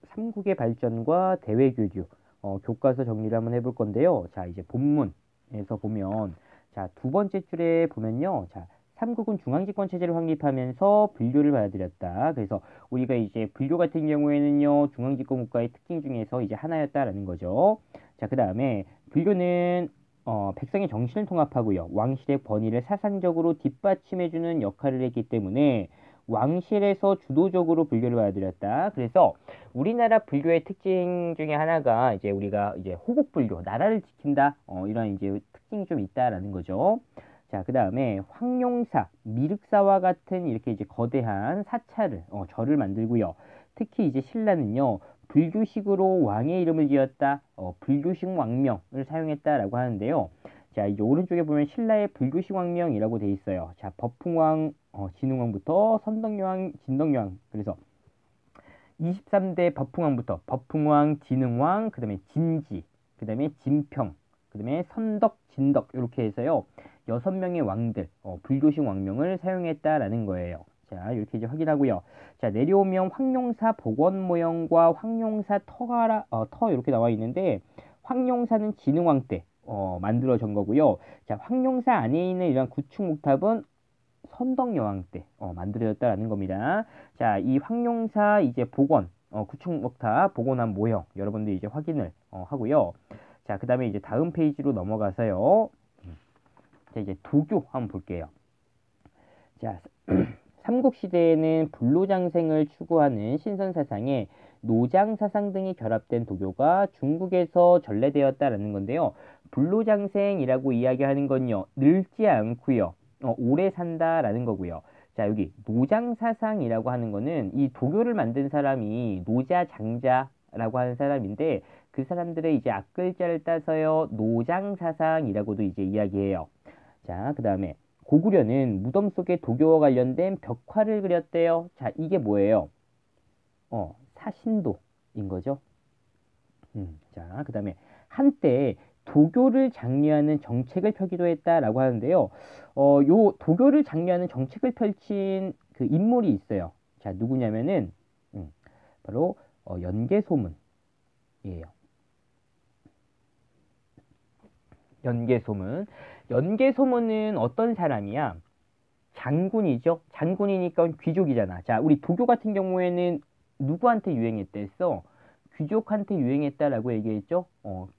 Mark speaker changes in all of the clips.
Speaker 1: 삼국의 발전과 대외교류, 교과서 정리를 한번 해볼 건데요. 자, 이제 본문에서 보면, 자, 두 번째 줄에 보면요. 자, 삼국은 중앙집권 체제를 확립하면서 불교를 받아들였다. 그래서 우리가 이제 불교 같은 경우에는요, 중앙집권 국가의 특징 중에서 이제 하나였다라는 거죠. 자, 그 다음에 불교는 백성의 정신을 통합하고요. 왕실의 권위를 사상적으로 뒷받침해주는 역할을 했기 때문에 왕실에서 주도적으로 불교를 받아들였다. 그래서 우리나라 불교의 특징 중에 하나가 이제 우리가 이제 호국불교, 나라를 지킨다. 이런 이제 특징이 좀 있다라는 거죠. 자, 그 다음에 황룡사, 미륵사와 같은 이렇게 이제 거대한 사찰을, 절을 만들고요. 특히 이제 신라는요, 불교식으로 왕의 이름을 지었다. 불교식 왕명을 사용했다라고 하는데요. 자, 이제 오른쪽에 보면 신라의 불교식 왕명이라고 돼 있어요. 자, 법흥왕, 진흥왕부터 선덕여왕, 진덕여왕. 그래서 23대 법흥왕부터 법흥왕, 진흥왕, 그 다음에 진지, 그 다음에 진평, 그 다음에 선덕, 진덕 이렇게 해서요. 6명의 왕들, 불교식 왕명을 사용했다라는 거예요. 자, 이렇게 이제 확인하고요. 자, 내려오면 황룡사 복원 모형과 황룡사 터 이렇게 나와 있는데 황룡사는 진흥왕 때 만들어진 거고요. 자, 황룡사 안에 있는 이런 구축 목탑은 선덕여왕 때 만들어졌다라는 겁니다. 자, 이 황룡사 이제 복원, 구축목탑 복원한 모형 여러분들 이제 확인을 하고요. 자, 그 다음에 이제 다음 페이지로 넘어가서요. 자, 이제 도교 한번 볼게요. 자, 삼국시대에는 불로장생을 추구하는 신선사상에 노장사상 등이 결합된 도교가 중국에서 전래되었다라는 건데요. 불로장생이라고 이야기하는 건요, 늙지 않고요, 오래 산다라는 거고요. 자, 여기 노장사상이라고 하는 거는 이 도교를 만든 사람이 노자장자라고 하는 사람인데 그 사람들의 이제 앞글자를 따서요, 노장사상이라고도 이제 이야기해요. 자, 그 다음에 고구려는 무덤 속에 도교와 관련된 벽화를 그렸대요. 자, 이게 뭐예요? 사신도인 거죠. 자, 그 다음에 한때 도교를 장려하는 정책을 펴기도 했다라고 하는데요. 요 도교를 장려하는 정책을 펼친 그 인물이 있어요. 자, 누구냐면은 바로 연개소문이에요. 연개소문. 연개소문은 어떤 사람이야? 장군이죠. 장군이니까 귀족이잖아. 자, 우리 도교 같은 경우에는 누구한테 유행했댔어? 귀족한테 유행했다라고 얘기했죠.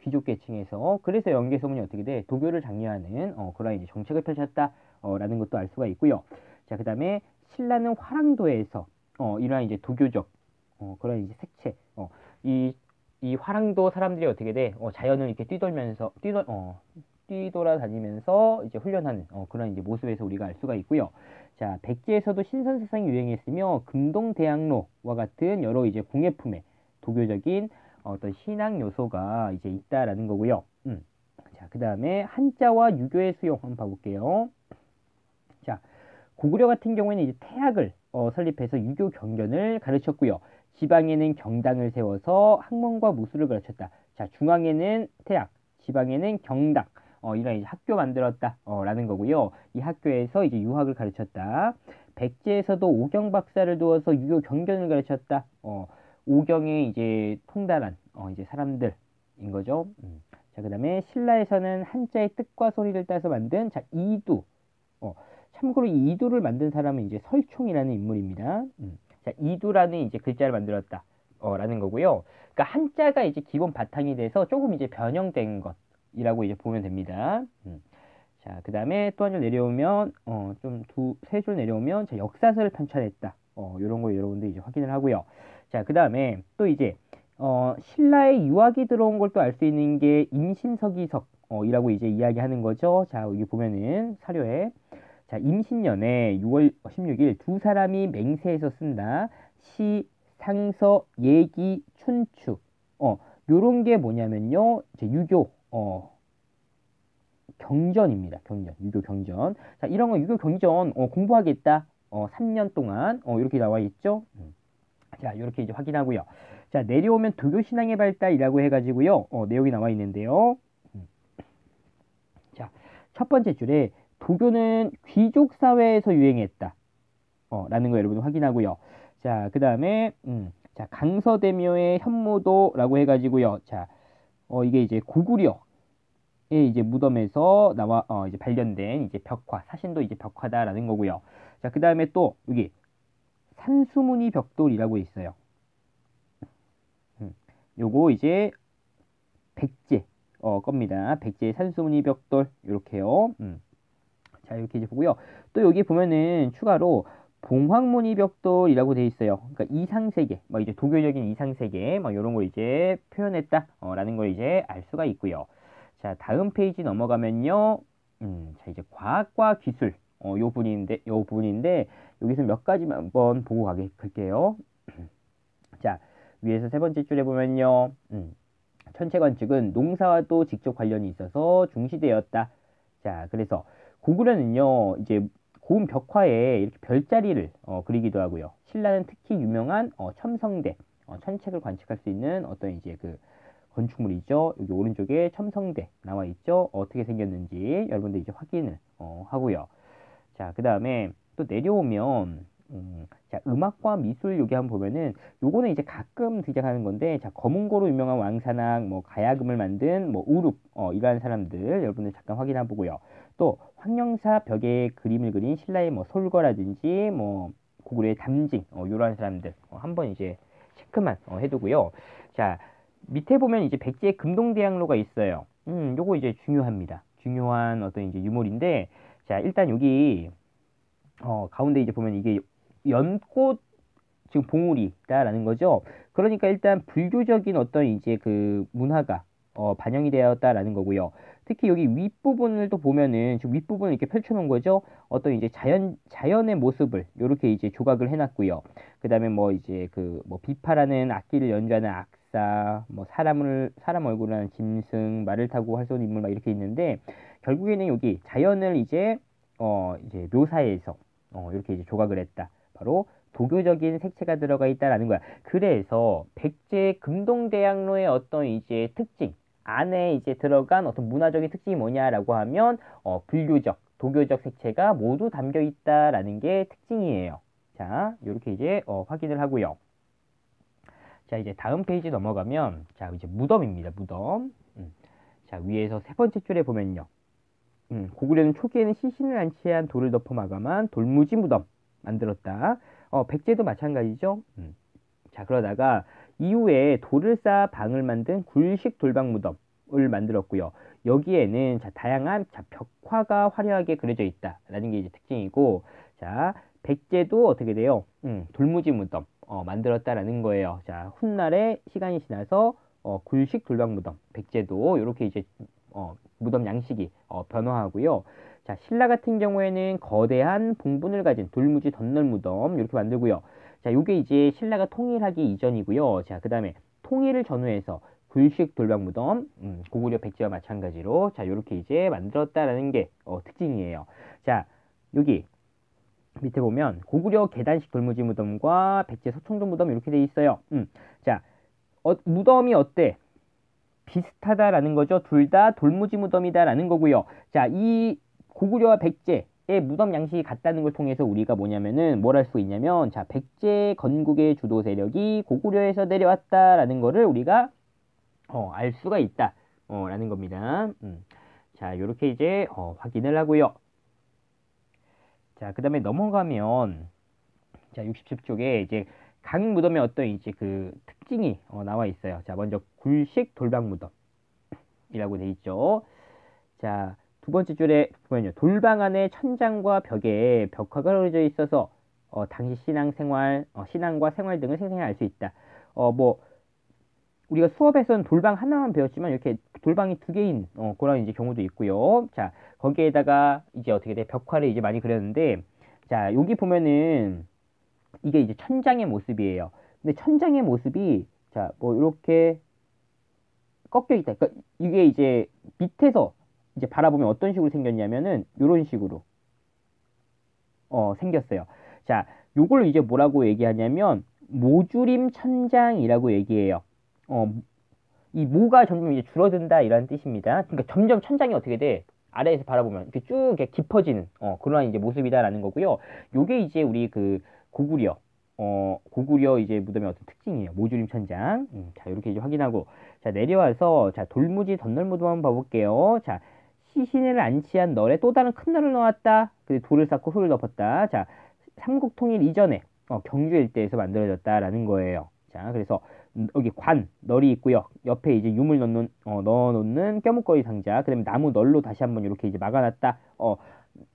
Speaker 1: 귀족 계층에서. 그래서 연개소문이 어떻게 돼? 도교를 장려하는 그런 이제 정책을 펼쳤다. 라는 것도 알 수가 있고요. 자, 그다음에 신라는 화랑도에서 이러한 이제 도교적 그런 이제 색채, 이, 이 화랑도 사람들이 어떻게 돼? 자연을 이렇게 뛰돌아다니면서 이제 훈련하는 그런 이제 모습에서 우리가 알 수가 있고요. 자, 백제에서도 신선사상이 유행했으며 금동대학로와 같은 여러 이제 공예품에 도교적인 어떤 신앙 요소가 이제 있다라는 거고요. 자, 그 다음에 한자와 유교의 수용 한번 봐볼게요. 자, 고구려 같은 경우에는 이제 태학을 설립해서 유교 경전을 가르쳤고요. 지방에는 경당을 세워서 학문과 무술을 가르쳤다. 자, 중앙에는 태학, 지방에는 경당, 이런 이제 학교 만들었다. 라는 거고요. 이 학교에서 이제 유학을 가르쳤다. 백제에서도 오경 박사를 두어서 유교 경전을 가르쳤다. 오경에 이제 통달한 이제 사람들인 거죠. 자, 그 다음에 신라에서는 한자의 뜻과 소리를 따서 만든 자, 이두. 참고로 이 이두를 만든 사람은 이제 설총이라는 인물입니다. 자, 이두라는 이제 글자를 만들었다. 라는 거고요. 그러니까 한자가 이제 기본 바탕이 돼서 조금 이제 변형된 것이라고 이제 보면 됩니다. 자, 그 다음에 또 한 줄 내려오면, 세 줄 내려오면, 자, 역사서를 편찬했다. 요런 거 여러분들 이제 확인을 하고요. 자, 그 다음에 또 이제, 신라의 유학이 들어온 걸 또 알 수 있는 게 임신서기석, 이라고 이제 이야기하는 거죠. 자, 여기 보면은 사료에, 자, 임신년에 6월 16일 두 사람이 맹세해서 쓴다. 시, 상서, 예기, 춘추. 요런 게 뭐냐면요. 이제 유교, 경전입니다. 경전, 유교 경전. 자, 이런 거 유교 경전 공부하겠다. 3년 동안 이렇게 나와 있죠. 자, 이렇게 이제 확인하고요. 자, 내려오면 도교 신앙의 발달이라고 해가지고요. 내용이 나와 있는데요. 자, 첫 번째 줄에 도교는 귀족 사회에서 유행했다. 라는 거 여러분 확인하고요. 자, 그 다음에 자, 강서대묘의 현무도라고 해가지고요. 자, 이게 이제 고구려의 이제 무덤에서 이제 발견된 이제 벽화, 사신도 이제 벽화다라는 거고요. 자, 그 다음에 또 여기 산수무늬 벽돌이라고 있어요. 요거 이제 백제 겁니다. 백제 산수무늬 벽돌 요렇게요. 자, 이렇게 이제 보고요. 또 여기 보면은 추가로 봉황무늬 벽돌이라고 돼 있어요. 그러니까 이상세계, 뭐 이제 도교적인 이상세계, 뭐 이런 걸 이제 표현했다, 라는 걸 이제 알 수가 있고요. 자, 다음 페이지 넘어가면요. 자, 이제 과학과 기술, 요 부분인데, 여기서 몇 가지만 한번 보고 갈게요. 자, 위에서 세 번째 줄에 보면요. 천체 관측은 농사와도 직접 관련이 있어서 중시되었다. 자, 그래서 고구려는요, 이제 고운 벽화에 이렇게 별자리를 그리기도 하고요. 신라는 특히 유명한 첨성대, 천체를 관측할 수 있는 어떤 이제 그 건축물이죠. 여기 오른쪽에 첨성대 나와 있죠. 어떻게 생겼는지 여러분들 이제 확인을 하고요. 자, 그 다음에 또 내려오면 자, 음악과 미술 여기 한번 보면은 요거는 이제 가끔 등장하는 건데, 자, 검은고로 유명한 왕산악, 뭐 가야금을 만든 뭐 우룹 이러한 사람들 여러분들 잠깐 확인해 보고요. 또 황령사 벽에 그림을 그린 신라의 뭐 솔거라든지 뭐 고구려의 담징 이러한 사람들 한번 이제 체크만 해두고요. 자, 밑에 보면 이제 백제의 금동대학로가 있어요. 요거 이제 중요합니다. 중요한 어떤 이제 유물인데, 자, 일단 여기 가운데 이제 보면 이게 연꽃 지금 봉우리다라는 거죠. 그러니까 일단 불교적인 어떤 이제 그 문화가 반영이 되었다라는 거고요. 특히 여기 윗부분을 또 보면은 지금 윗부분을 이렇게 펼쳐놓은 거죠. 어떤 이제 자연의 모습을 이렇게 이제 조각을 해놨고요. 그 다음에 뭐 이제 그 뭐 비파라는 악기를 연주하는 악사, 뭐 사람 얼굴을 하는 짐승, 말을 타고 활 쏘는 인물 막 이렇게 있는데, 결국에는 여기 자연을 이제 이제 묘사해서 이렇게 이제 조각을 했다. 바로 도교적인 색채가 들어가 있다라는 거야. 그래서 백제 금동대학로의 어떤 이제 특징 안에 이제 들어간 어떤 문화적인 특징이 뭐냐라고 하면 불교적, 도교적 색채가 모두 담겨 있다라는 게 특징이에요. 자, 이렇게 이제 확인을 하고요. 자, 이제 다음 페이지 넘어가면 자, 이제 무덤입니다. 무덤. 자, 위에서 세 번째 줄에 보면요. 고구려는 초기에는 시신을 안치한 돌을 덮어 마감한 돌무지 무덤 만들었다. 백제도 마찬가지죠. 자, 그러다가 이후에 돌을 쌓아 방을 만든 굴식 돌방 무덤을 만들었고요. 여기에는 자, 다양한 자, 벽화가 화려하게 그려져 있다라는 게 이제 특징이고, 자, 백제도 어떻게 돼요? 돌무지 무덤 만들었다라는 거예요. 자, 훗날에 시간이 지나서 굴식 돌방 무덤, 백제도 이렇게 이제 무덤 양식이 변화하고요. 자, 신라 같은 경우에는 거대한 봉분을 가진 돌무지 덧널 무덤 이렇게 만들고요. 자, 요게 이제 신라가 통일하기 이전이고요. 자, 그 다음에 통일을 전후해서 굴식 돌방 무덤, 고구려 백제와 마찬가지로 자, 요렇게 이제 만들었다라는 게 특징이에요. 자, 여기 밑에 보면 고구려 계단식 돌무지 무덤과 백제 서총동 무덤 이렇게 돼 있어요. 자, 무덤이 어때? 비슷하다라는 거죠. 둘 다 돌무지 무덤이다라는 거고요. 자, 이 고구려와 백제의 무덤 양식이 같다는 걸 통해서 우리가 뭐냐면은 뭘 할 수 있냐면, 자, 백제 건국의 주도 세력이 고구려에서 내려왔다라는 거를 우리가 알 수가 있다 라는 겁니다. 자, 요렇게 이제 확인을 하고요. 자, 그 다음에 넘어가면 자, 67쪽에 이제 각 무덤의 어떤 이제 그 특징이 나와 있어요. 자, 먼저 굴식 돌방 무덤이라고 돼 있죠. 자, 두 번째 줄에 보면요. 돌방 안에 천장과 벽에 벽화가 그려져 있어서 당시 신앙과 생활 등을 생생히 알 수 있다. 뭐 우리가 수업에서는 돌방 하나만 배웠지만 이렇게 돌방이 두 개인 그런 이제 경우도 있고요. 자, 거기에다가 이제 어떻게 돼? 벽화를 이제 많이 그렸는데, 자, 여기 보면은 이게 이제 천장의 모습이에요. 근데 천장의 모습이 자, 뭐 이렇게 꺾여 있다. 그러니까 이게 이제 밑에서 이제 바라보면 어떤 식으로 생겼냐면은 이런 식으로 생겼어요. 자, 요걸 이제 뭐라고 얘기하냐면 모주림 천장이라고 얘기해요. 이 모가 점점 이제 줄어든다 이런 뜻입니다. 그러니까 점점 천장이 어떻게 돼? 아래에서 바라보면 이렇게 쭉 이렇게 깊어지는 그런 이제 모습이다라는 거고요. 요게 이제 우리 그 고구려 고구려 이제 무덤의 어떤 특징이에요. 모조림 천장. 자, 이렇게 이제 확인하고, 자, 내려와서, 자, 돌무지 덧널 무덤 한번 봐볼게요. 자, 시신을 안치한 널에 또 다른 큰 널을 넣었다. 그 돌을 쌓고 흙을 덮었다. 자, 삼국 통일 이전에, 경주 일대에서 만들어졌다라는 거예요. 자, 그래서, 여기 널이 있고요. 옆에 이제 유물 넣어놓는 껴묵거리 상자. 그 다음에 나무 널로 다시 한번 이렇게 이제 막아놨다.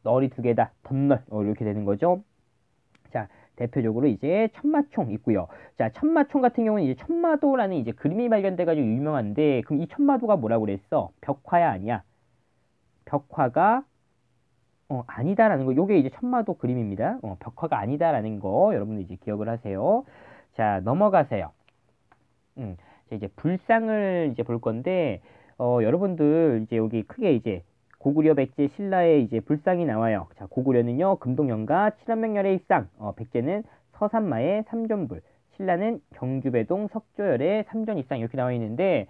Speaker 1: 널이 두 개다. 덧널. 이렇게 되는 거죠. 자, 대표적으로 이제 천마총 있고요. 자, 천마총 같은 경우는 이제 천마도라는 이제 그림이 발견돼가지고 유명한데, 그럼 이 천마도가 뭐라고 그랬어? 벽화야, 아니야? 벽화가 아니다라는 거. 요게 이제 천마도 그림입니다. 벽화가 아니다라는 거 여러분들 이제 기억을 하세요. 자, 넘어가세요. 자, 이제 불상을 이제 볼 건데, 여러분들 이제 여기 크게 이제 고구려, 백제, 신라의 이제 불상이 나와요. 자, 고구려는요, 금동영가 칠한명열의 입상, 백제는 서산마의 삼존불, 신라는 경주배동 석조열의 삼존 입상 이렇게 나와 있는데,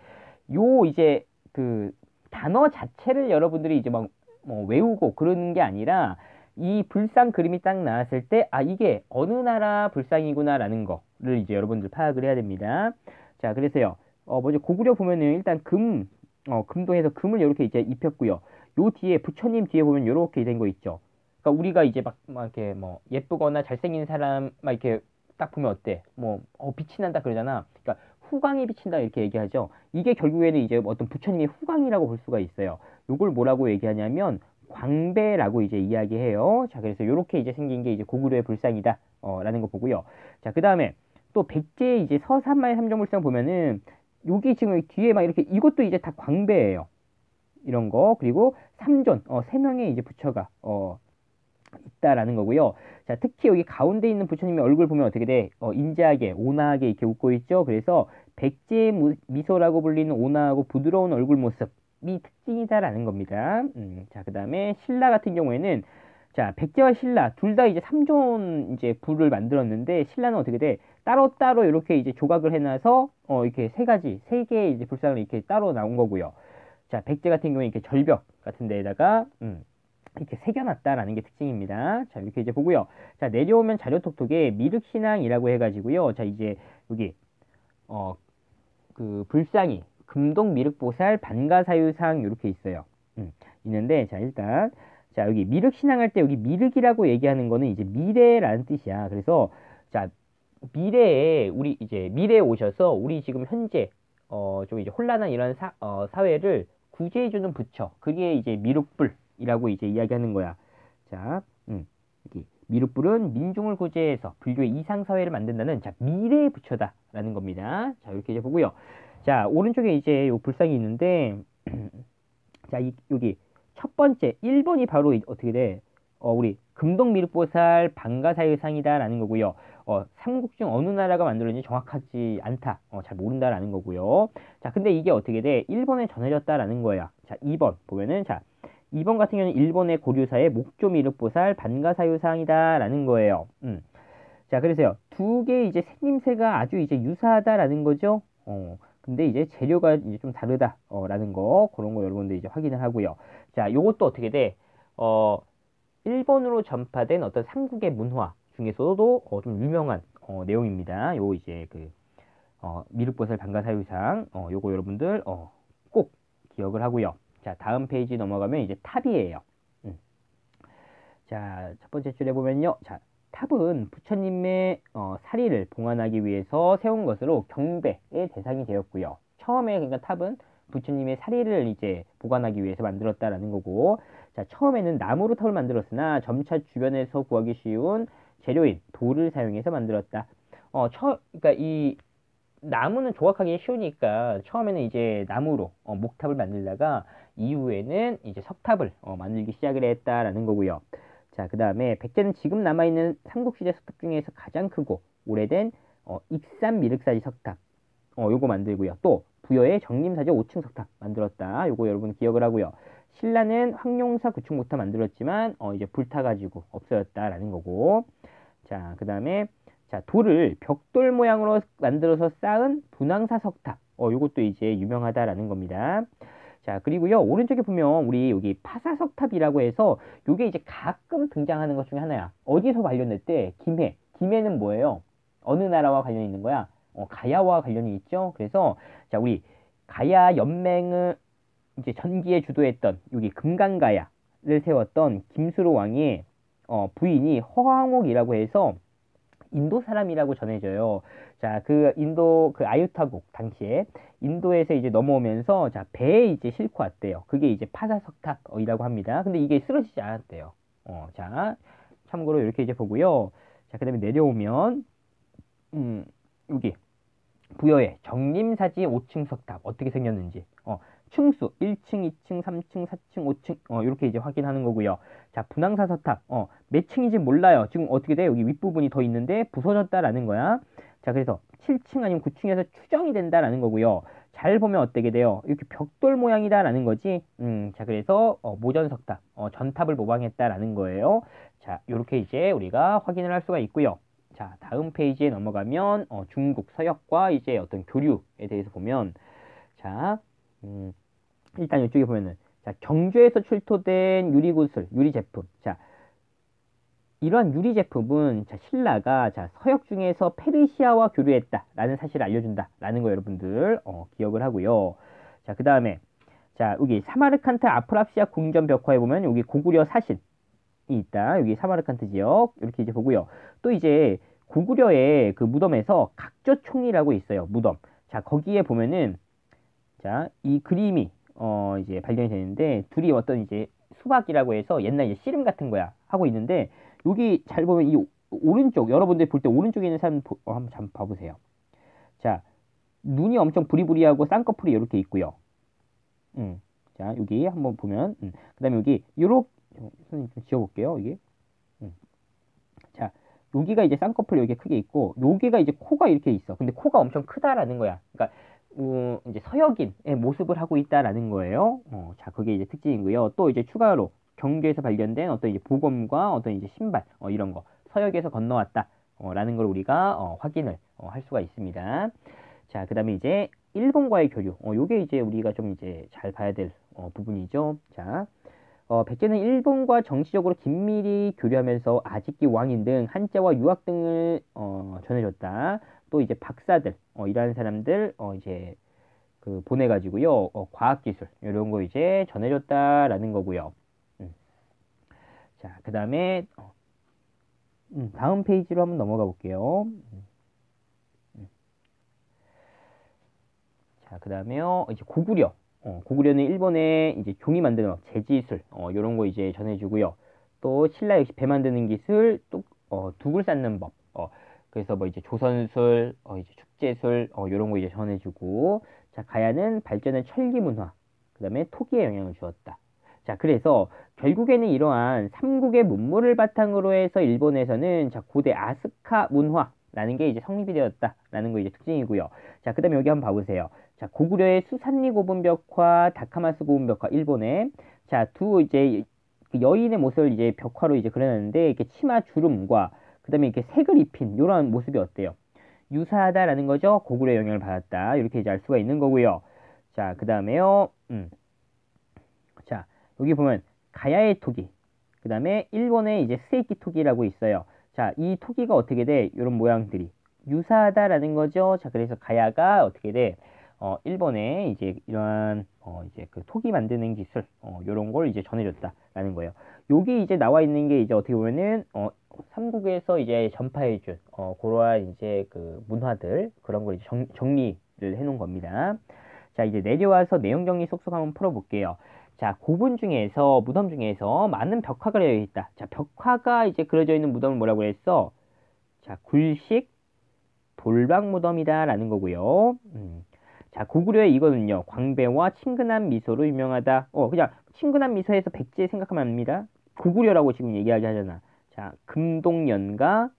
Speaker 1: 요 이제 그 단어 자체를 여러분들이 이제 막 뭐 외우고 그러는 게 아니라 이 불상 그림이 딱 나왔을 때, 아, 이게 어느 나라 불상이구나라는 거를 이제 여러분들 파악을 해야 됩니다. 자, 그래서요, 먼저 고구려 보면은 일단 금동에서 금을 이렇게 이제 입혔고요. 요 뒤에 부처님 뒤에 보면 이렇게 된 거 있죠. 그러니까 우리가 이제 막 이렇게 뭐 예쁘거나 잘생긴 사람 막 이렇게 딱 보면 어때? 뭐 빛이 난다 그러잖아. 그러니까 후광이 비친다 이렇게 얘기하죠. 이게 결국에는 이제 어떤 부처님의 후광이라고 볼 수가 있어요. 요걸 뭐라고 얘기하냐면 광배라고 이제 이야기해요. 자, 그래서 요렇게 이제 생긴 게 이제 고구려의 불상이다. 라는 거 보고요. 자, 그 다음에 또 백제의 이제 서산마의 삼정불상 보면은 여기 지금 여기 뒤에 막 이렇게 이것도 이제 다 광배예요. 이런 거. 그리고 삼존, 세 명의 이제 부처가 있다라는 거고요. 자, 특히 여기 가운데 있는 부처님의 얼굴 보면 어떻게 돼? 인자하게, 온화하게 이렇게 웃고 있죠. 그래서 백제의 미소라고 불리는 온화하고 부드러운 얼굴 모습이 특징이다라는 겁니다. 자, 그 다음에 신라 같은 경우에는 자, 백제와 신라 둘 다 이제 삼존 이제 불을 만들었는데 신라는 어떻게 돼? 따로따로 이렇게 이제 조각을 해놔서 이렇게 세 개의 이제 불상을 이렇게 따로 나온 거고요. 자, 백제 같은 경우에 이렇게 절벽 같은 데에다가 이렇게 새겨놨다라는 게 특징입니다. 자, 이렇게 이제 보고요. 자, 내려오면 자료톡톡에 미륵신앙이라고 해가지고요. 자, 이제 여기 그 불상이 금동 미륵보살 반가사유상 이렇게 있어요. 있는데 자, 일단 자, 여기 미륵신앙 할 때 여기 미륵이라고 얘기하는 거는 이제 미래라는 뜻이야. 그래서 자, 미래에 우리 이제 미래에 오셔서 우리 지금 현재 좀 이제 혼란한 이런 사회를 구제해주는 부처. 그게 이제 미륵불이라고 이제 이야기하는 거야. 자, 여기 미륵불은 민중을 구제해서 불교의 이상 사회를 만든다는 자, 미래의 부처다라는 겁니다. 자, 이렇게 이제 보고요. 자, 오른쪽에 이제 요 불상이 있는데 자, 여기 첫 번째 1번이 바로 어떻게 돼? 우리 금동미륵보살 반가사유상이다라는 거고요. 삼국 중 어느 나라가 만들었는지 정확하지 않다. 잘 모른다라는 거고요. 자, 근데 이게 어떻게 돼? 일본에 전해졌다라는 거야. 자, 2번 보면은 자, 2번 같은 경우는 일본의 고류사의 목조미륵보살 반가사유상이다라는 거예요. 자, 그래서요. 두 개 이제 생김새가 아주 이제 유사하다라는 거죠. 근데 이제 재료가 이제 좀 다르다, 라는 거, 그런 거 여러분들 이제 확인을 하고요. 자, 요것도 어떻게 돼? 일본으로 전파된 어떤 삼국의 문화 중에서도 좀 유명한 내용입니다. 요 이제 그 미륵보살 반가사유상 요거 여러분들 꼭 기억을 하고요. 자, 다음 페이지 넘어가면 이제 탑이에요. 자, 첫 번째 줄에 보면요. 자, 탑은 부처님의 사리를 봉안하기 위해서 세운 것으로 경배의 대상이 되었고요. 처음에 그러니까 탑은 부처님의 사리를 이제 보관하기 위해서 만들었다라는 거고, 자, 처음에는 나무로 탑을 만들었으나 점차 주변에서 구하기 쉬운 재료인 돌을 사용해서 만들었다. 그러니까 이 나무는 조각하기 쉬우니까 처음에는 이제 나무로 목탑을 만들다가 이후에는 이제 석탑을 만들기 시작을 했다라는 거고요. 자, 그 다음에 백제는 지금 남아있는 삼국시대 석탑 중에서 가장 크고 오래된 익산 미륵사지 석탑 요거 만들고요. 또 부여의 정림사지 5층 석탑 만들었다. 요거 여러분 기억을 하고요. 신라는 황룡사 9층 목탑 만들었지만 이제 불타가지고 없어졌다라는 거고. 자, 그 다음에 자, 돌을 벽돌 모양으로 만들어서 쌓은 분황사 석탑 요것도 이제 유명하다라는 겁니다. 자, 그리고요, 오른쪽에 보면 우리 여기 파사석탑이라고 해서 요게 이제 가끔 등장하는 것 중에 하나야. 어디서 발견됐대? 김해. 김해는 뭐예요? 어느 나라와 관련이 있는 거야? 가야와 관련이 있죠. 그래서 자, 우리 가야 연맹을 이제 전기에 주도했던 여기 금강가야를 세웠던 김수로 왕의 부인이 허황옥이라고 해서 인도 사람이라고 전해져요. 자, 그 인도 그 아유타국 당시에 인도에서 이제 넘어오면서 자, 배에 이제 싣고 왔대요. 그게 이제 파사석탑이라고 합니다. 근데 이게 쓰러지지 않았대요. 자, 참고로 이렇게 이제 보고요. 자, 그다음에 내려오면 여기 부여의 정림사지 5층 석탑 어떻게 생겼는지 층수 1층, 2층, 3층, 4층, 5층 이렇게 이제 확인하는 거고요. 자, 분황사 석탑 몇 층인지 몰라요. 지금 어떻게 돼? 여기 윗부분이 더 있는데 부서졌다라는 거야. 자, 그래서 7층 아니면 9층에서 추정이 된다라는 거고요. 잘 보면 어떻게 돼요? 이렇게 벽돌 모양이다라는 거지. 자, 그래서 모전석탑 전탑을 모방했다라는 거예요. 자, 이렇게 이제 우리가 확인을 할 수가 있고요. 자, 다음 페이지에 넘어가면 중국 서역과 이제 어떤 교류에 대해서 보면 자, 일단 이쪽에 보면은 자, 경주에서 출토된 유리구슬, 유리 제품. 자, 이러한 유리 제품은 자, 신라가 자, 서역 중에서 페르시아와 교류했다라는 사실을 알려준다라는 거 여러분들 기억을 하고요. 자, 그 다음에 자, 여기 사마르칸트 아프랍시아 궁전 벽화에 보면 여기 고구려 사신이 있다. 여기 사마르칸트 지역 이렇게 이제 보고요. 또 이제 고구려의 그 무덤에서 각조총이라고 있어요. 무덤. 자, 거기에 보면은 자, 이 그림이 이제 발견이 되는데 둘이 어떤 이제 수박이라고 해서 옛날 이제 씨름 같은 거야 하고 있는데 여기 잘 보면 이 오른쪽 여러분들 볼 때 오른쪽에 있는 사람 한번 잠 봐보세요. 자, 눈이 엄청 부리부리하고 쌍꺼풀이 이렇게 있고요. 자, 여기 한번 보면 그다음에 여기 요렇게 선생님 좀 지워볼게요. 이게 자, 여기가 이제 쌍꺼풀 여기 크게 있고 여기가 이제 코가 이렇게 있어. 근데 코가 엄청 크다라는 거야. 그러니까 이제 서역인의 모습을 하고 있다라는 거예요. 자, 그게 이제 특징이고요. 또 이제 추가로 경주에서 발견된 어떤 이제 보검과 어떤 이제 신발 이런 거 서역에서 건너왔다 라는 걸 우리가 확인을 할 수가 있습니다. 자, 그다음에 이제 일본과의 교류. 요게 이제 우리가 좀 이제 잘 봐야 될 부분이죠. 자, 백제는 일본과 정치적으로 긴밀히 교류하면서 아직기 왕인 등 한자와 유학 등을 전해줬다. 또 이제 박사들 이라는 사람들 이제 그 보내가지고요 과학기술 이런 거 이제 전해줬다라는 거고요. 자, 그 다음에 다음 페이지로 한번 넘어가 볼게요. 자, 그 다음에요 이제 고구려. 고구려는 일본의 이제 종이 만드는 법, 제지술 이런 거 이제 전해주고요. 또 신라 역시 배 만드는 기술, 또 두굴 쌓는 법. 그래서 뭐 이제 조선술, 이제 축제술 이런 거 이제 전해주고. 자, 가야는 발전한 철기 문화, 그 다음에 토기에 영향을 주었다. 자, 그래서 결국에는 이러한 삼국의 문물을 바탕으로 해서 일본에서는 자, 고대 아스카 문화라는 게 이제 성립이 되었다라는 거 이제 특징이고요. 자, 그 다음에 여기 한번 봐보세요. 자, 고구려의 수산리 고분벽화, 다카마스 고분벽화, 일본의 자, 두 이제 그 여인의 모습을 이제 벽화로 이제 그려놨는데 이렇게 치마 주름과 그 다음에 이렇게 색을 입힌 이런 모습이 어때요? 유사하다라는 거죠. 고구려의 영향을 받았다. 이렇게 이제 알 수가 있는 거고요. 자, 그 다음에요. 자, 여기 보면 가야의 토기, 그 다음에 일본의 이제 스테이키 토기라고 있어요. 자, 이 토기가 어떻게 돼? 이런 모양들이 유사하다라는 거죠. 자, 그래서 가야가 어떻게 돼? 일본에 이제 이러한 이제 그 토기 만드는 기술 요런 걸 이제 전해줬다라는 거예요. 여기 이제 나와 있는 게 이제 어떻게 보면은 삼국에서 이제 전파해준 그러한 이제 그 문화들 그런 걸 이제 정리를 해놓은 겁니다. 자, 이제 내려와서 내용 정리 쏙쏙 한번 풀어볼게요. 자, 고분 중에서 무덤 중에서 많은 벽화가 그려져 있다. 자, 벽화가 이제 그려져 있는 무덤을 뭐라고 했어? 자, 굴식 돌박 무덤이다라는 거고요. 자, 고구려의 이거는요, 광배와 친근한 미소로 유명하다. 그냥 친근한 미소에서 백제 생각하면 압니다. 고구려라고 지금 얘기하게 하잖아. 자, 금동연가,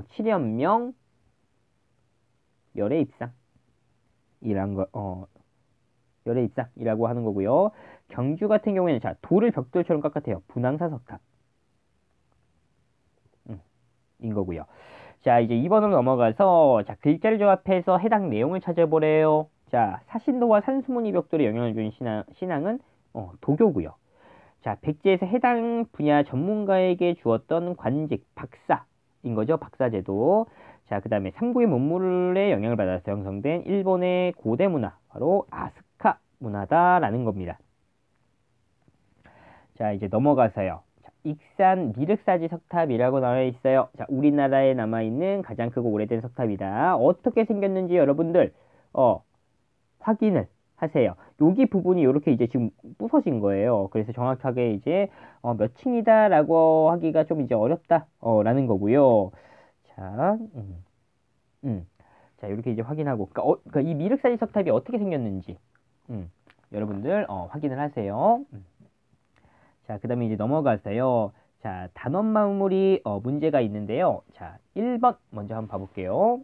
Speaker 1: 칠연명, 열의 입상. 이란 거, 열의 입상이라고 하는 거고요. 경주 같은 경우에는 자, 돌을 벽돌처럼 깎아대요. 분황사 석탑. 인 거고요. 자, 이제 2번으로 넘어가서 자, 글자를 조합해서 해당 내용을 찾아보래요. 자, 사신도와 산수문이 벽돌에 영향을 준 신앙은 도교고요. 자, 백제에서 해당 분야 전문가에게 주었던 관직 박사 거죠. 박사제도. 자, 그 다음에 삼국의 문물의 영향을 받아서 형성된 일본의 고대 문화, 바로 아스카 문화다라는 겁니다. 자, 이제 넘어가서요. 자, 익산 미륵사지 석탑이라고 나와 있어요. 자, 우리나라에 남아있는 가장 크고 오래된 석탑이다. 어떻게 생겼는지 여러분들, 확인을 하세요. 여기 부분이 이렇게 이제 지금 부서진 거예요. 그래서 정확하게 이제, 몇 층이다라고 하기가 좀 이제 어렵다, 라는 거고요. 자, 자, 이렇게 이제 확인하고, 그러니까 이 미륵사지 석탑이 어떻게 생겼는지, 여러분들, 확인을 하세요. 자, 그 다음에 이제 넘어가서요. 자, 단원 마무리 문제가 있는데요. 자, 1번 먼저 한번 봐볼게요.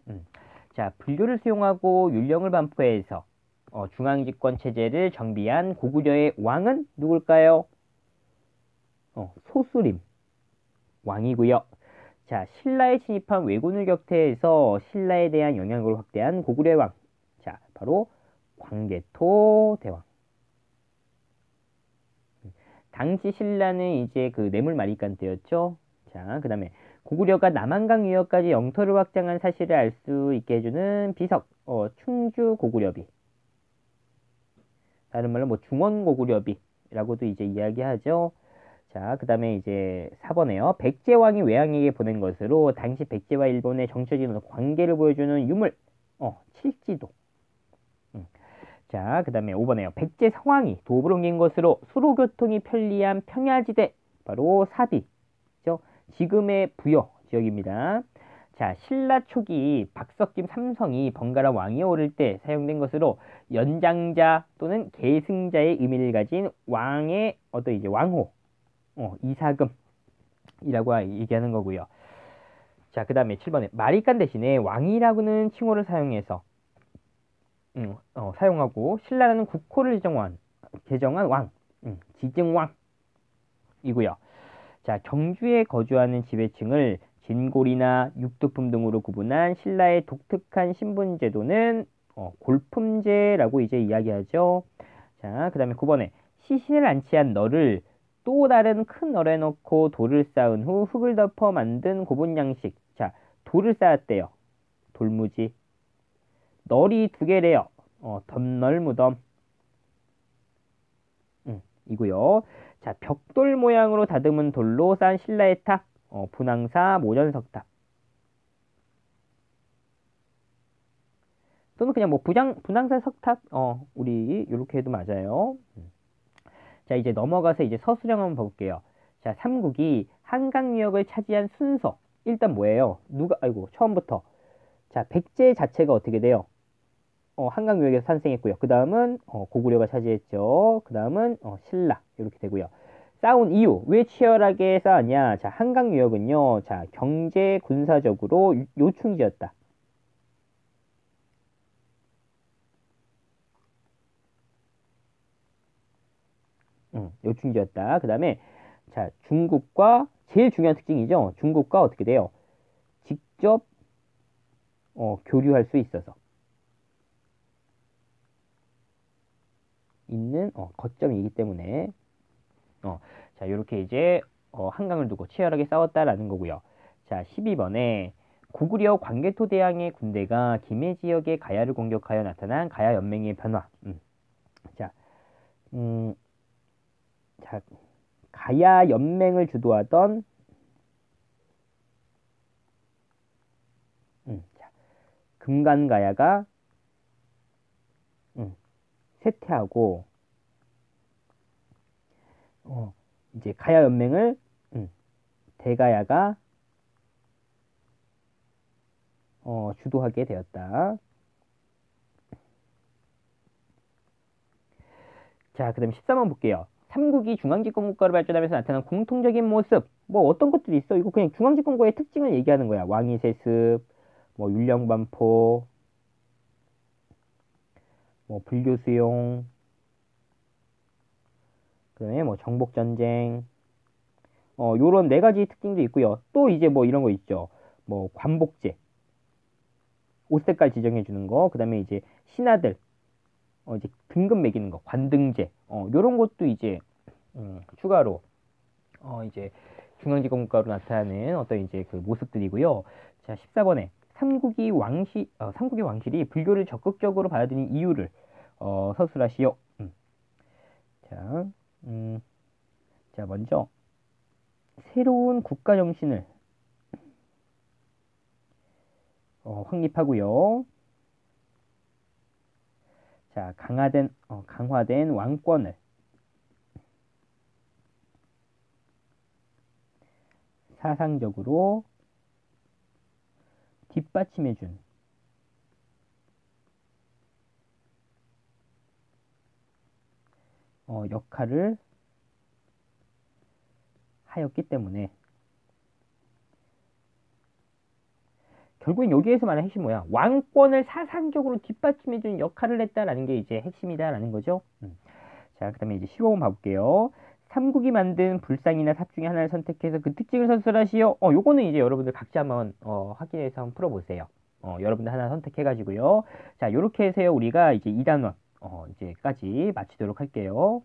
Speaker 1: 자, 불교를 수용하고 율령을 반포해서 중앙집권 체제를 정비한 고구려의 왕은 누굴까요? 소수림 왕이고요. 자, 신라에 침입한 왜군을 격퇴해서 신라에 대한 영향력을 확대한 고구려의 왕. 자, 바로 광개토 대왕. 당시 신라는 이제 그 뇌물마리간 때였죠. 자, 그 다음에 고구려가 남한강 유역까지 영토를 확장한 사실을 알 수 있게 해주는 비석, 충주 고구려비. 다른 말로 뭐 중원 고구려비라고도 이제 이야기하죠. 자, 그 다음에 이제 4번에요. 백제왕이 외왕에게 보낸 것으로 당시 백제와 일본의 정치적인 관계를 보여주는 유물, 칠지도. 자, 그 다음에 5번에요. 백제 성왕이 도읍을 옮긴 것으로 수로교통이 편리한 평야지대, 바로 사비죠. 지금의 부여 지역입니다. 자, 신라 초기 박석김 삼성이 번갈아 왕위에 오를 때 사용된 것으로 연장자 또는 계승자의 의미를 가진 왕의 어떤 이제 왕호, 이사금이라고 얘기하는 거고요. 자, 그 다음에 7번에 마리간 대신에 왕이라고는 칭호를 사용해서 사용하고 신라라는 국호를 개정한 왕, 지증왕이고요. 자, 경주에 거주하는 지배층을 진골이나 육두품 등으로 구분한 신라의 독특한 신분제도는 골품제라고 이제 이야기하죠. 자, 그 다음에 9번에 시신을 안치한 너를 또 다른 큰 널에 넣고 돌을 쌓은 후 흙을 덮어 만든 고분 양식. 자, 돌을 쌓았대요. 돌무지. 널이 2개래요. 덤널 무덤. 이고요. 자, 벽돌 모양으로 다듬은 돌로 쌓은 신라의 탑, 분황사 모전석탑. 또는 그냥 뭐 분황사 석탑, 우리 이렇게 해도 맞아요. 자, 이제 넘어가서 이제 서술형 한번 볼게요. 자, 삼국이 한강 유역을 차지한 순서. 일단 뭐예요? 처음부터. 자, 백제 자체가 어떻게 돼요? 한강 유역에서 탄생했고요. 그 다음은 고구려가 차지했죠. 그 다음은 신라 이렇게 되고요. 싸운 이유 왜 치열하게 싸웠냐? 자, 한강 유역은요. 자, 경제 군사적으로 요충지였다. 요충지였다. 그 다음에 자, 중국과 제일 중요한 특징이죠. 중국과 어떻게 돼요? 직접 교류할 수 있어서 있는 거점이기 때문에 자, 이렇게 이제 한강을 두고 치열하게 싸웠다라는 거고요. 자, 12번에 고구려 광개토 대왕의 군대가 김해 지역의 가야를 공격하여 나타난 가야 연맹의 변화. 자, 자, 가야 연맹을 주도하던 자, 금간가야가 쇠퇴하고 이제 가야 연맹을 대가야가 주도하게 되었다. 자, 그 다음에 13번 볼게요. 삼국이 중앙집권 국가로 발전하면서 나타난 공통적인 모습. 뭐 어떤 것들이 있어? 이거 그냥 중앙집권국의 특징을 얘기하는 거야. 왕위 세습, 뭐 율령반포, 뭐 불교 수용, 그다음에 뭐 정복전쟁, 요런 4가지 특징도 있고요. 또 이제 뭐 이런 거 있죠. 뭐 관복제, 5색깔 지정해 주는 거, 그다음에 이제 신하들 이제 등급 매기는 거, 관등제, 요런 것도 이제 추가로 이제 중앙지검 국가로 나타나는 어떤 이제 그 모습들이고요. 자, 14번에 삼국의 왕실이 불교를 적극적으로 받아들인 이유를 서술하시오. 자, 자, 먼저 새로운 국가 정신을 확립하고요. 자, 강화된 왕권을 사상적으로 뒷받침해준 역할을 하였기 때문에 결국엔 여기에서 말하는 핵심이 뭐야? 왕권을 사상적으로 뒷받침해준 역할을 했다라는 게 이제 핵심이다라는 거죠. 자, 그 다음에 이제 15번 봐볼게요. 삼국이 만든 불상이나 삽 중에 하나를 선택해서 그 특징을 서술하시오. 요거는 이제 여러분들 각자 한번 확인해서 한번 풀어보세요. 여러분들 하나 선택해가지고요. 자, 요렇게 해서요 우리가 이제 2단원 이제까지 마치도록 할게요.